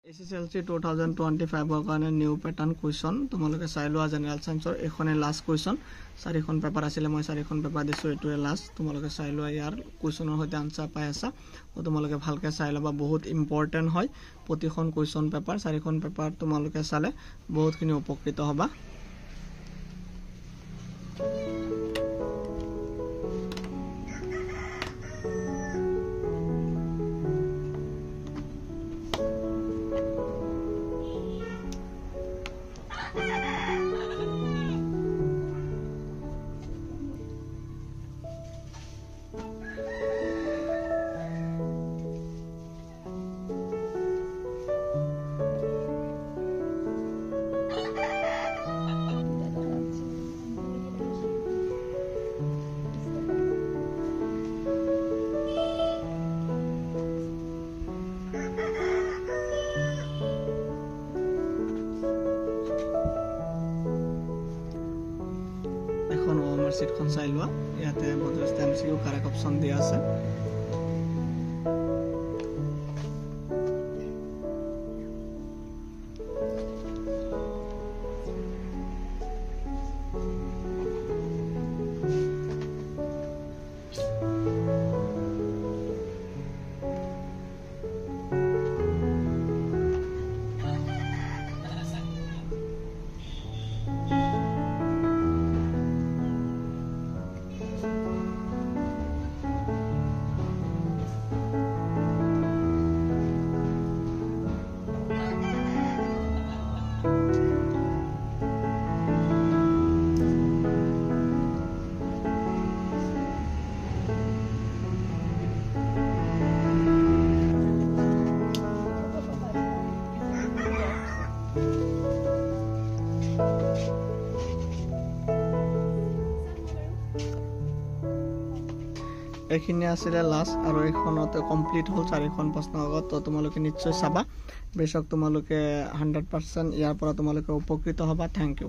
SSLC 2025 কাৰণে new প্যাটাৰ্ণ question তোমালোকে চাই লোৱা জেনেৰেল সায়েন্সৰ এখনে লাষ্ট কুৱেশ্যন চাৰিখন পেপাৰ আছিল মই চাৰিখন পেপাৰ দিছো এটোৱে লাষ্ট তোমালোকে চাই লোৱা ইয়াৰ কুৱেশ্যনৰ সৈতে আনসাৰ পাই আছা তোমালোকে ভালকে চাই লবা বহুত ইম্পৰ্টেন্ট হয় প্ৰতিখন কুৱেশ্যন পেপাৰ চাৰিখন পেপাৰ তোমালোকে চালে বহুতখিনি উপকৃত হবা সিটখন চাই লোৱা ইয়াতে বহুত এমসিকিউ কাৰেক্ট অপশন দিয়া আছে এখিনি আছিল লাষ্ট আৰু এখনতে কমপ্লিট হল চাৰিখন প্ৰশ্ন আগত তো তোমালোকে নিশ্চয় চাবা বেশক তোমালোকে 100% ইয়াৰ পৰা তোমালোকে উপকৃত হবা থ্যাংক ইউ